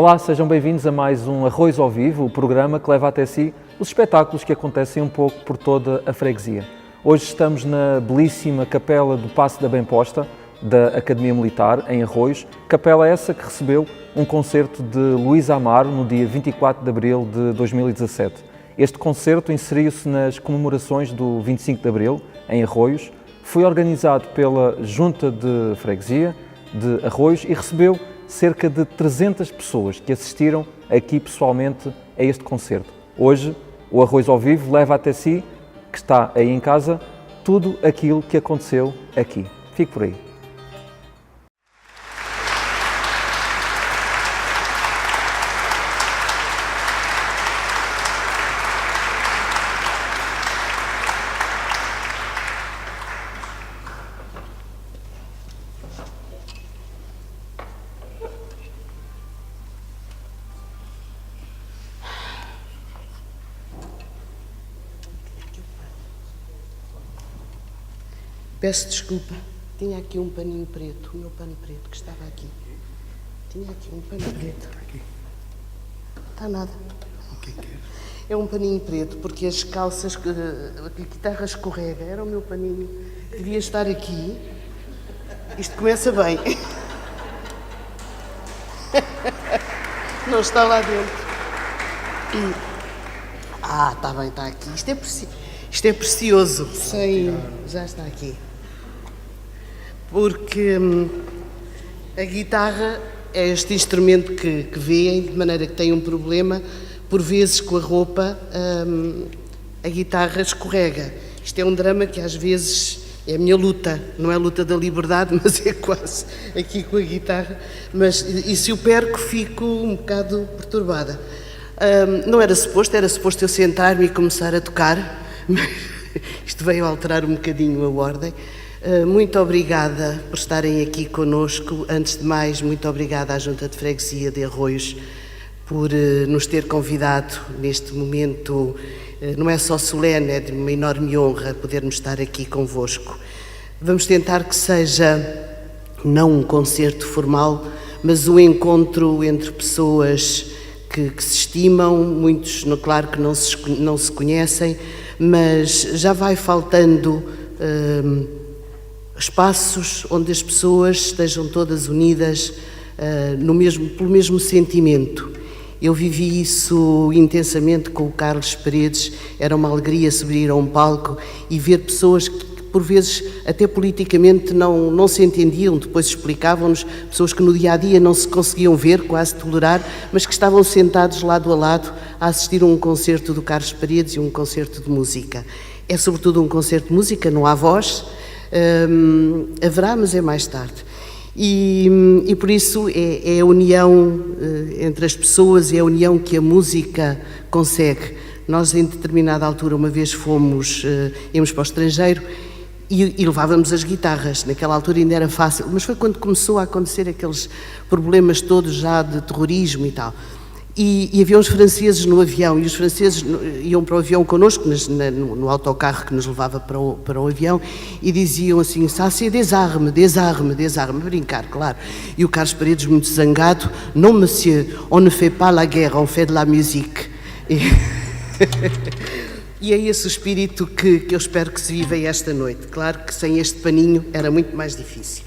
Olá, sejam bem-vindos a mais um Arroz ao Vivo, o programa que leva até si os espetáculos que acontecem um pouco por toda a freguesia. Hoje estamos na belíssima Capela do Paço da Bem-Posta, da Academia Militar, em Arroios, capela essa que recebeu um concerto de Luís Amaro no dia 24 de abril de 2017. Este concerto inseriu-se nas comemorações do 25 de abril, em Arroios, foi organizado pela Junta de Freguesia de Arroios e recebeu cerca de 300 pessoas que assistiram aqui pessoalmente a este concerto. Hoje, o Arroz ao Vivo leva até si, que está aí em casa, tudo aquilo que aconteceu aqui. Fique por aí. Peço desculpa, tinha aqui um paninho preto, o meu pano preto que estava aqui. Tinha aqui um pano preto. Está nada. É um paninho preto, porque as calças, a guitarra escorrega, era o meu paninho. Devia estar aqui. Isto começa bem. Não está lá dentro. Está bem, está aqui. Isto é precioso. Sei, já está aqui. Porque a guitarra é este instrumento que veem, de maneira que tem um problema, por vezes com a roupa, a guitarra escorrega. Isto é um drama que às vezes é a minha luta, não é a luta da liberdade, mas é quase aqui com a guitarra. Mas, e se o perco, fico um bocado perturbada. Não era suposto eu sentar-me e começar a tocar, mas isto veio alterar um bocadinho a ordem. Muito obrigada por estarem aqui connosco. Antes de mais, muito obrigada à Junta de Freguesia de Arroios por nos ter convidado neste momento. Não é só solene, é de uma enorme honra podermos estar aqui convosco. Vamos tentar que seja não um concerto formal, mas um encontro entre pessoas que se estimam, muitos, claro que não se conhecem, mas já vai faltando espaços onde as pessoas estejam todas unidas pelo mesmo sentimento. Eu vivi isso intensamente com o Carlos Paredes, era uma alegria subir a um palco e ver pessoas que por vezes até politicamente não se entendiam, depois explicavam-nos, pessoas que no dia-a-dia não se conseguiam ver, quase tolerar, mas que estavam sentados lado a lado a assistir a um concerto do Carlos Paredes e um concerto de música. É sobretudo um concerto de música, não há voz, haverá, mas é mais tarde. E por isso é a união entre as pessoas, é a união que a música consegue. Nós, em determinada altura, uma vez íamos para o estrangeiro e levávamos as guitarras. Naquela altura ainda era fácil, mas foi quando começou a acontecer aqueles problemas todos já de terrorismo e tal. E havia uns franceses no avião, e os franceses iam para o avião connosco, no autocarro que nos levava para o avião, e diziam assim, ça c'est des armes, a brincar, claro. E o Carlos Paredes, muito zangado, non monsieur, on ne fait pas la guerre, on fait de la musique. E é esse o espírito que eu espero que se viva esta noite. Claro que sem este paninho era muito mais difícil.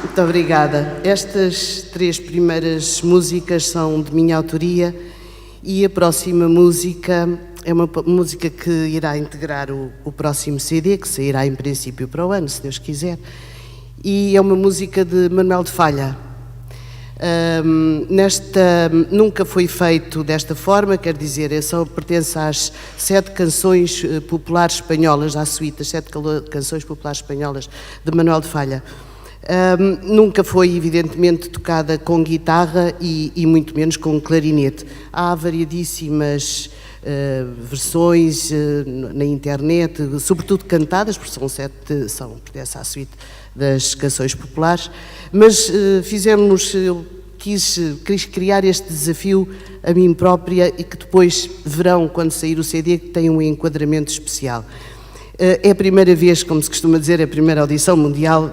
Muito obrigada. Estas 3 primeiras músicas são de minha autoria e a próxima música é uma música que irá integrar o próximo CD, que sairá em princípio para o ano, se Deus quiser, e é uma música de Manuel de Falla. Nunca foi feito desta forma, quer dizer, pertence às 7 canções populares espanholas, à suíte, as 7 canções populares espanholas de Manuel de Falla. Nunca foi, evidentemente, tocada com guitarra e muito menos com clarinete. Há variedíssimas versões na internet, sobretudo cantadas, porque são 7, pertence à suíte das canções populares, mas eu quis criar este desafio a mim própria e que depois verão, quando sair o CD, que tem um enquadramento especial. É a primeira vez, como se costuma dizer, é a primeira audição mundial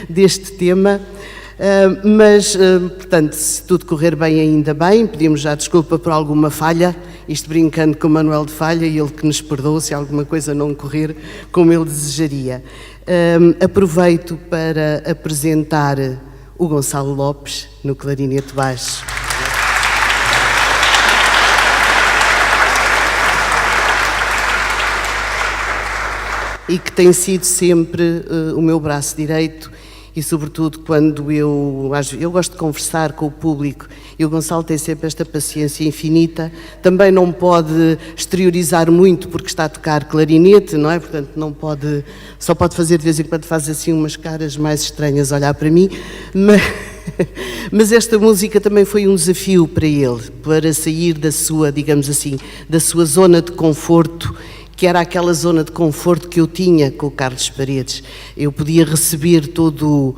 deste tema, mas, portanto, se tudo correr bem, ainda bem, pedimos já desculpa por alguma falha, isto brincando com o Manuel de Falla, e ele que nos perdoe se alguma coisa não correr como ele desejaria. Aproveito para apresentar o Gonçalo Lopes no clarinete baixo. E que tem sido sempre o meu braço direito e, sobretudo, quando eu gosto de conversar com o público e o Gonçalo tem sempre esta paciência infinita, também não pode exteriorizar muito porque está a tocar clarinete, não é? Portanto, só pode fazer de vez em quando, faz assim umas caras mais estranhas a olhar para mim, mas esta música também foi um desafio para ele, para sair da sua, digamos assim, da sua zona de conforto, que era aquela zona de conforto que eu tinha com o Carlos Paredes. Eu podia receber todo,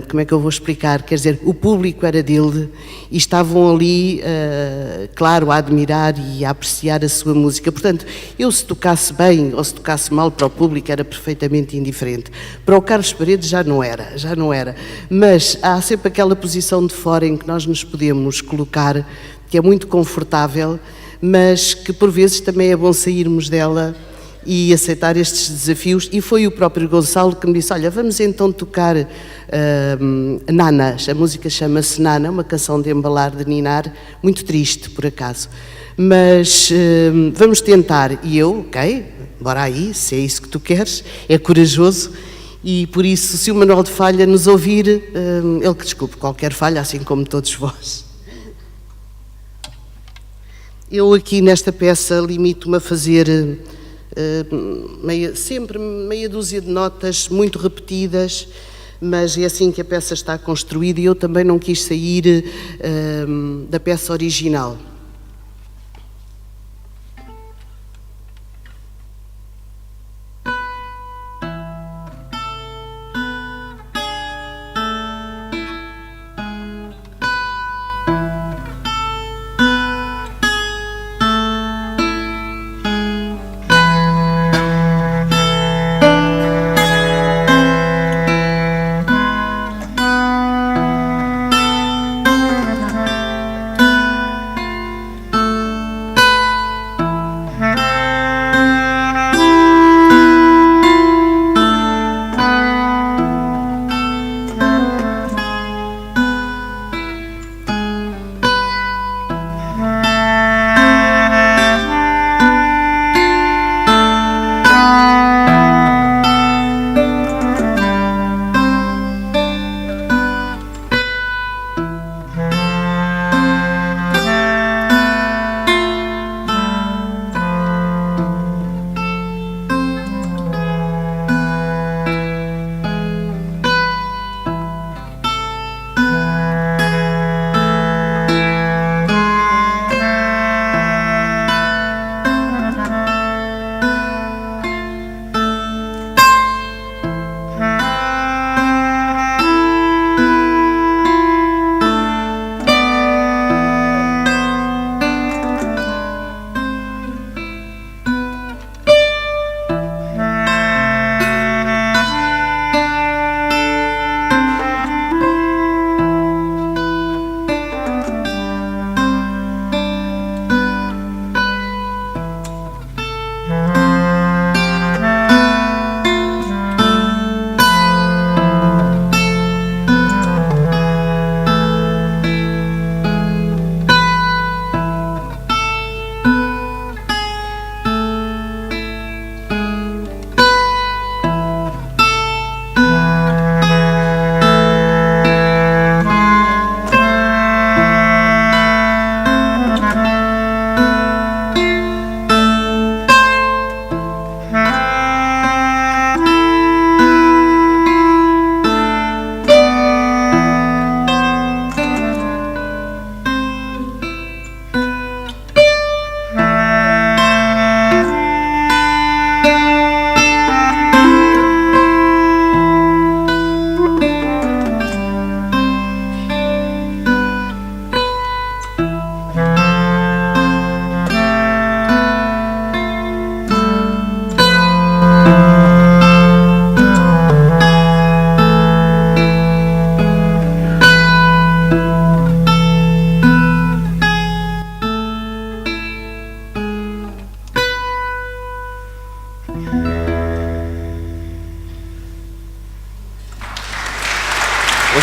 como é que eu vou explicar? Quer dizer, o público era dele e estavam ali, claro, a admirar e a apreciar a sua música. Portanto, eu se tocasse bem ou se tocasse mal para o público era perfeitamente indiferente. Para o Carlos Paredes já não era. Mas há sempre aquela posição de fora em que nós nos podemos colocar, que é muito confortável, mas que por vezes também é bom sairmos dela e aceitar estes desafios. E foi o próprio Gonçalo que me disse: olha, vamos então tocar Nanas. A música chama-se Nana, uma canção de embalar, de ninar, muito triste por acaso, mas vamos tentar. E eu, ok, bora aí, se é isso que tu queres, é corajoso. E por isso, se o Manuel de Falla nos ouvir, ele que desculpe qualquer falha, assim como todos vós. Eu aqui nesta peça limito-me a fazer sempre meia dúzia de notas muito repetidas, mas é assim que a peça está construída e eu também não quis sair da peça original.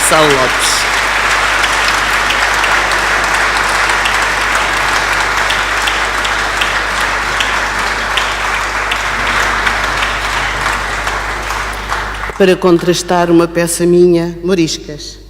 Gonçalo Lopes. Para contrastar uma peça minha, Moriscas.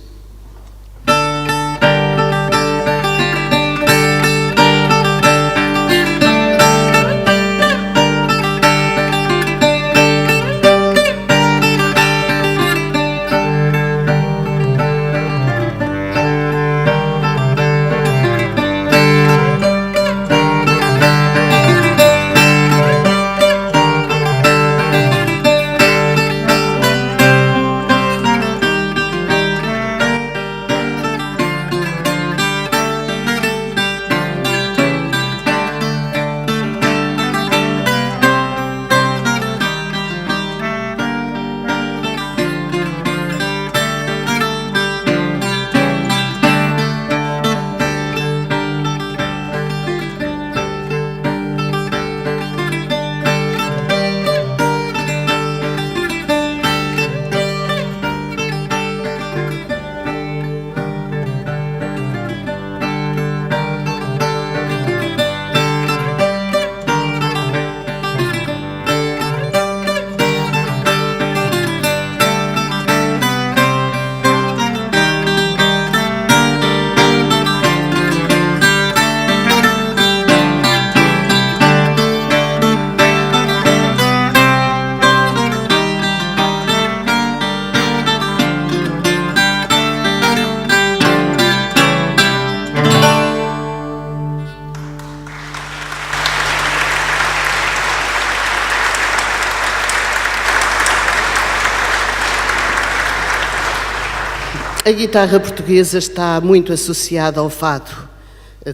A guitarra portuguesa está muito associada ao fado.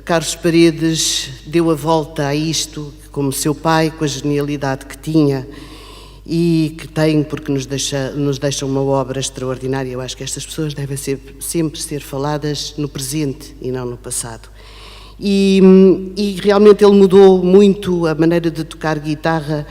Carlos Paredes deu a volta a isto, como seu pai, com a genialidade que tinha e que tem, porque nos deixa uma obra extraordinária. Eu acho que estas pessoas devem sempre ser faladas no presente e não no passado. E realmente ele mudou muito a maneira de tocar guitarra,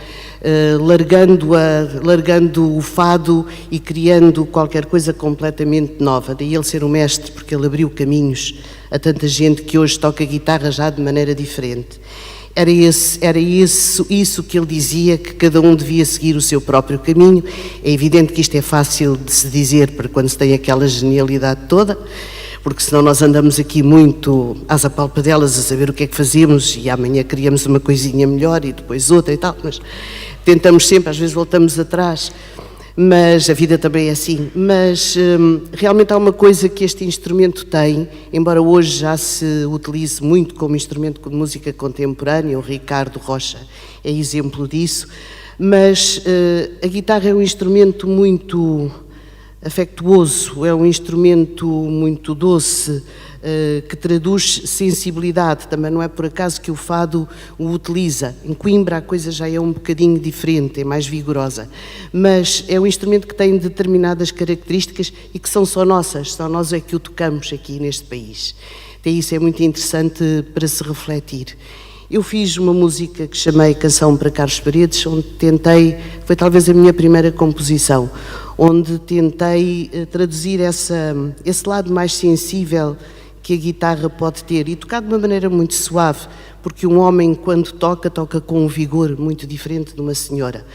largando o fado e criando qualquer coisa completamente nova. Daí ele ser um mestre, porque ele abriu caminhos a tanta gente que hoje toca guitarra já de maneira diferente. Era isso que ele dizia, que cada um devia seguir o seu próprio caminho. É evidente que isto é fácil de se dizer para quando se tem aquela genialidade toda, porque senão nós andamos aqui muito às apalpadelas a saber o que é que fazemos e amanhã criamos uma coisinha melhor e depois outra e tal, mas tentamos sempre, às vezes voltamos atrás, mas a vida também é assim. Mas realmente há uma coisa que este instrumento tem, embora hoje já se utilize muito como instrumento de música contemporânea, o Ricardo Rocha é exemplo disso, mas a guitarra é um instrumento muito afectuoso, é um instrumento muito doce, que traduz sensibilidade. Também não é por acaso que o fado o utiliza. Em Coimbra a coisa já é um bocadinho diferente, é mais vigorosa, mas é um instrumento que tem determinadas características e que são só nossas, só nós é que o tocamos aqui neste país. Até isso é muito interessante para se refletir. Eu fiz uma música que chamei Canção para Carlos Paredes, onde tentei, foi talvez a minha primeira composição, onde tentei traduzir esse lado mais sensível que a guitarra pode ter e tocar de uma maneira muito suave, porque um homem quando toca com um vigor muito diferente de uma senhora.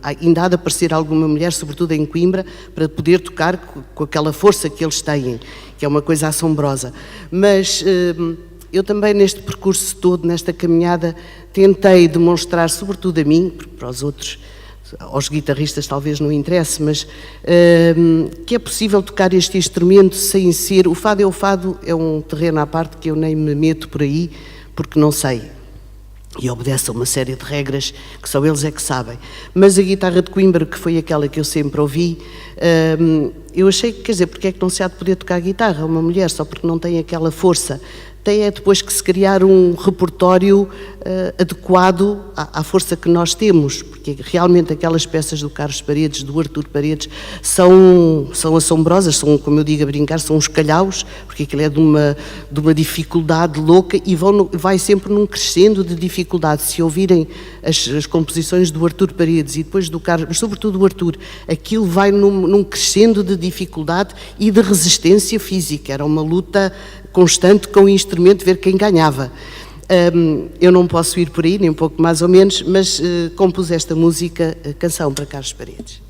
Ainda há de aparecer alguma mulher, sobretudo em Coimbra, para poder tocar com aquela força que eles têm, que é uma coisa assombrosa. Mas eu também neste percurso todo, nesta caminhada, tentei demonstrar, sobretudo a mim, porque para os outros, aos guitarristas talvez não interesse, mas que é possível tocar este instrumento sem ser... O fado é um terreno à parte que eu nem me meto por aí, porque não sei. E obedece a uma série de regras que só eles é que sabem. Mas a guitarra de Coimbra, que foi aquela que eu sempre ouvi, eu achei que, quer dizer, porque é que não se há de poder tocar guitarra uma mulher, só porque não tem aquela força. tem depois que se criar um repertório adequado à força que nós temos, porque realmente aquelas peças do Carlos Paredes, do Artur Paredes, são assombrosas, são, como eu digo a brincar, são uns calhaus, porque aquilo é de uma dificuldade louca e vai sempre num crescendo de dificuldade. Se ouvirem as composições do Artur Paredes e depois do Carlos, mas sobretudo do Artur, aquilo vai num crescendo de dificuldade e de resistência física. Era uma luta constante com o instrumento, ver quem ganhava. Eu não posso ir por aí, nem um pouco mais ou menos, mas compus esta música, Canção para Carlos Paredes.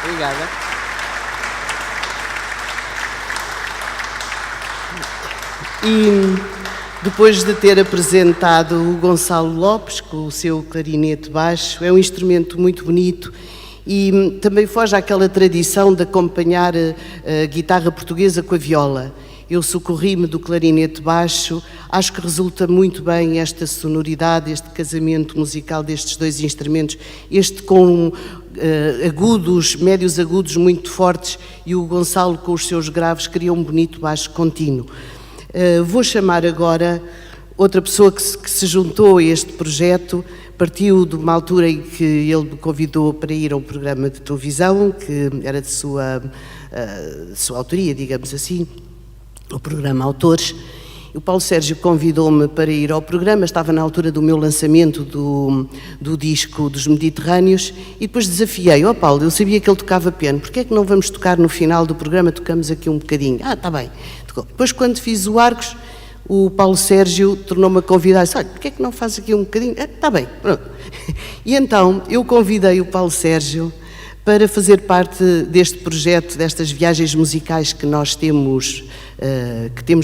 Obrigada. E depois de ter apresentado o Gonçalo Lopes com o seu clarinete baixo, é um instrumento muito bonito e também foge àquela tradição de acompanhar a guitarra portuguesa com a viola. Eu socorri-me do clarinete baixo, acho que resulta muito bem esta sonoridade, este casamento musical destes dois instrumentos, este com agudos, médios agudos muito fortes e o Gonçalo com os seus graves cria um bonito baixo contínuo. Vou chamar agora outra pessoa que se juntou a este projeto, partiu de uma altura em que ele me convidou para ir a um programa de televisão, que era de sua autoria, digamos assim, o programa Autores. O Paulo Sérgio convidou-me para ir ao programa, estava na altura do meu lançamento do disco dos Mediterrâneos e depois desafiei, Paulo, eu sabia que ele tocava piano, porque é que não vamos tocar no final do programa, tocamos aqui um bocadinho? Está bem. Depois quando fiz o Arcos, o Paulo Sérgio tornou-me a convidar, disse, olha, porque é que não faz aqui um bocadinho? Está bem, pronto. E então eu convidei o Paulo Sérgio para fazer parte deste projeto, destas viagens musicais que nós temos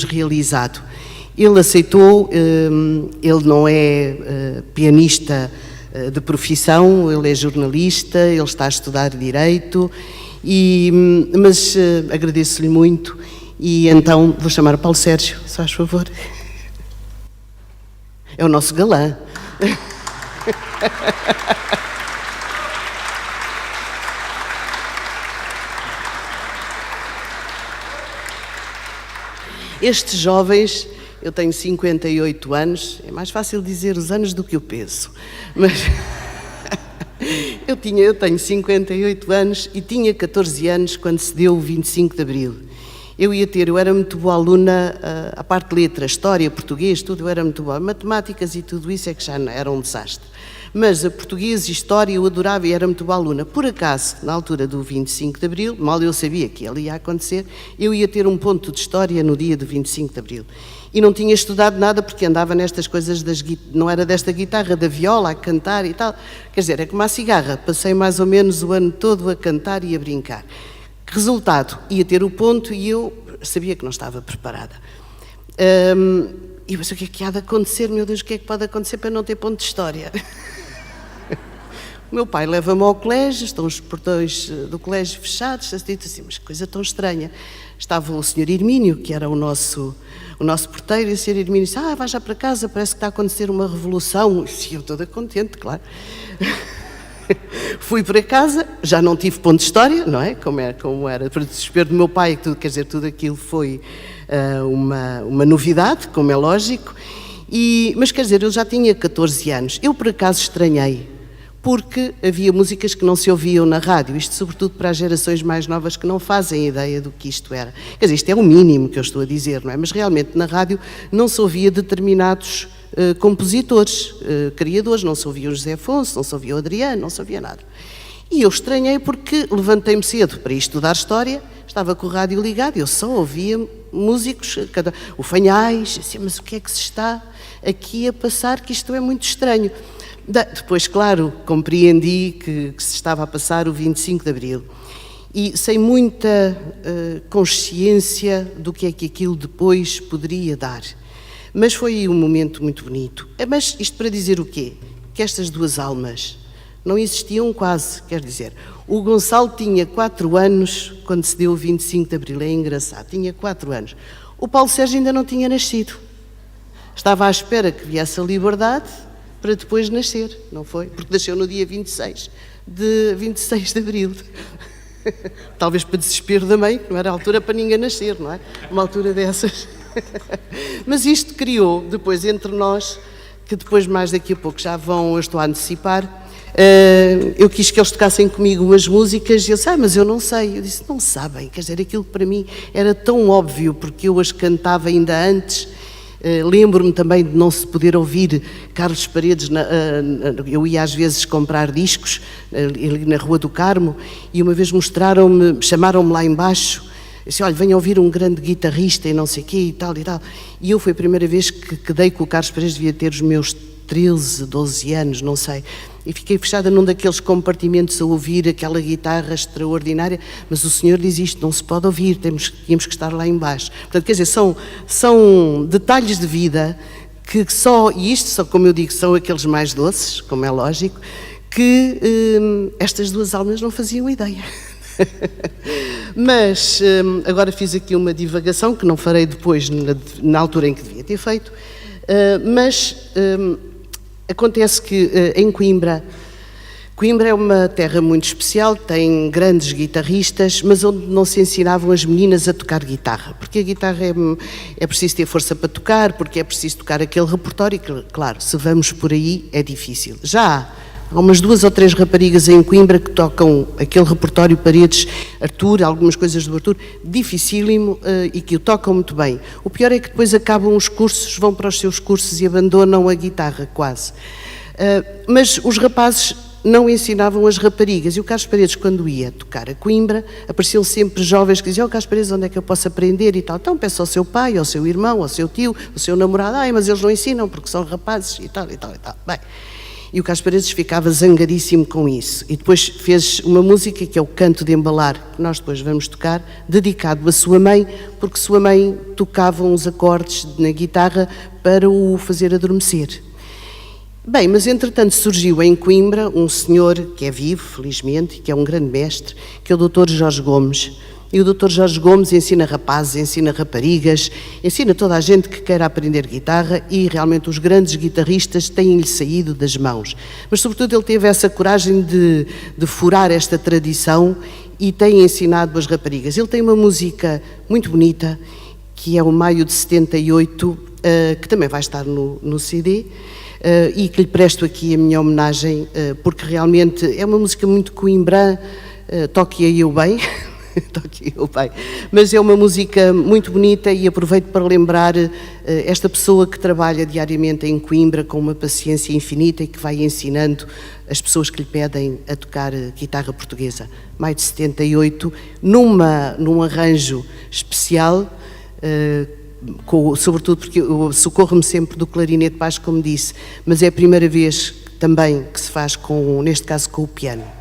realizado. Ele aceitou, ele não é pianista de profissão, ele é jornalista, ele está a estudar Direito, mas agradeço-lhe muito e então vou chamar o Paulo Sérgio, se faz favor. É o nosso galã. Estes jovens, eu tenho 58 anos, é mais fácil dizer os anos do que o peso, mas eu tenho 58 anos e tinha 14 anos quando se deu o 25 de Abril. Eu era muito boa aluna, a parte de letras, história, português, tudo, eu era muito boa. Matemáticas e tudo isso é que já era um desastre. Mas a português e história eu adorava e era muito boa aluna. Por acaso, na altura do 25 de Abril, mal eu sabia que ele ia acontecer, eu ia ter um ponto de história no dia do 25 de Abril. E não tinha estudado nada porque andava nestas coisas, não era desta guitarra, da viola, a cantar e tal. Quer dizer, é como a cigarra, passei mais ou menos o ano todo a cantar e a brincar. Resultado, ia ter o ponto e eu sabia que não estava preparada. E eu pensei, o que é que há de acontecer? Meu Deus, o que é que pode acontecer para não ter ponto de história? O meu pai leva-me ao colégio, estão os portões do colégio fechados, dito assim, mas que coisa tão estranha. Estava o Sr. Hermínio, que era o nosso porteiro, e o Sr. Hermínio disse, vai já para casa, parece que está a acontecer uma revolução. E eu toda contente, claro. Fui para casa, já não tive ponto de história, não é? Como era para o desespero do meu pai, quer dizer, tudo aquilo foi uma novidade, como é lógico. Mas quer dizer, eu já tinha 14 anos. Eu por acaso estranhei, porque havia músicas que não se ouviam na rádio, isto sobretudo para as gerações mais novas que não fazem ideia do que isto era. Quer dizer, isto é o mínimo que eu estou a dizer, não é? Mas realmente na rádio não se ouvia determinados compositores, criadores, não se ouvia o José Afonso, não se ouvia o Adriano, não se ouvia nada. E eu estranhei porque levantei-me cedo para ir estudar História, estava com o rádio ligado, eu só ouvia músicos, o Fanhais, assim, mas o que é que se está aqui a passar, que isto é muito estranho. Depois, claro, compreendi que se estava a passar o 25 de Abril e sem muita consciência do que é que aquilo depois poderia dar. Mas foi um momento muito bonito. Mas isto para dizer o quê? Que estas duas almas não existiam quase, quer dizer, o Gonçalo tinha 4 anos quando se deu o 25 de Abril, é engraçado, tinha 4 anos. O Paulo Sérgio ainda não tinha nascido. Estava à espera que viesse a liberdade para depois nascer, não foi? Porque nasceu no dia 26 de Abril. Talvez para desespero da mãe, que não era a altura para ninguém nascer, não é? Uma altura dessas. Mas isto criou, depois entre nós, que depois mais daqui a pouco eu estou a antecipar, eu quis que eles tocassem comigo umas músicas e eu disse, mas eu não sei. Eu disse, não sabem, quer dizer, aquilo que para mim era tão óbvio, porque eu as cantava ainda antes. Lembro-me também de não se poder ouvir Carlos Paredes, eu ia às vezes comprar discos ali na Rua do Carmo e uma vez chamaram-me lá embaixo, disse, olha, venha ouvir um grande guitarrista e não sei o quê e tal. E eu foi a primeira vez que dei com o Carlos Paredes, devia ter os meus 13, 12 anos, não sei. E fiquei fechada num daqueles compartimentos a ouvir aquela guitarra extraordinária, mas o senhor diz isto, não se pode ouvir, tínhamos que estar lá embaixo. Portanto, quer dizer, são detalhes de vida que e isto, como eu digo, são aqueles mais doces, como é lógico, que estas duas almas não faziam ideia. Mas agora fiz aqui uma divagação que não farei depois na altura em que devia ter feito, mas acontece que em Coimbra é uma terra muito especial, tem grandes guitarristas, mas onde não se ensinavam as meninas a tocar guitarra, porque a guitarra é preciso ter força para tocar, porque é preciso tocar aquele repertório, que, claro, se vamos por aí é difícil. Já há umas 2 ou 3 raparigas em Coimbra que tocam aquele repertório Paredes, Artur, algumas coisas do Artur, dificílimo e que o tocam muito bem. O pior é que depois acabam os cursos, vão para os seus cursos e abandonam a guitarra, quase. Mas os rapazes não ensinavam as raparigas. E o Carlos Paredes, quando ia tocar a Coimbra, apareciam sempre jovens que diziam, Carlos Paredes, onde é que eu posso aprender e tal. Então peça ao seu pai, ao seu irmão, ao seu tio, ao seu namorado. Mas eles não ensinam porque são rapazes e tal. Bem, e o Carlos Paredes ficava zangadíssimo com isso. E depois fez uma música que é o Canto de Embalar, que nós depois vamos tocar, dedicado à sua mãe, porque sua mãe tocava uns acordes na guitarra para o fazer adormecer. Bem, mas entretanto surgiu em Coimbra um senhor que é vivo, felizmente, que é um grande mestre, que é o Dr. Jorge Gomes. E o Dr. Jorge Gomes ensina rapazes, ensina raparigas, ensina toda a gente que queira aprender guitarra e realmente os grandes guitarristas têm-lhe saído das mãos. Mas sobretudo ele teve essa coragem de furar esta tradição e tem ensinado as raparigas. Ele tem uma música muito bonita, que é o Maio de 78, que também vai estar no CD, e que lhe presto aqui a minha homenagem, porque realmente é uma música muito coimbrã, toque-a eu bem, toque eu bem, mas é uma música muito bonita e aproveito para lembrar esta pessoa que trabalha diariamente em Coimbra com uma paciência infinita e que vai ensinando as pessoas que lhe pedem a tocar guitarra portuguesa. Maio de 78, num arranjo especial, sobretudo porque eu socorro-me sempre do clarinete baixo, como disse, mas é a primeira vez também que se faz, neste caso, com o piano.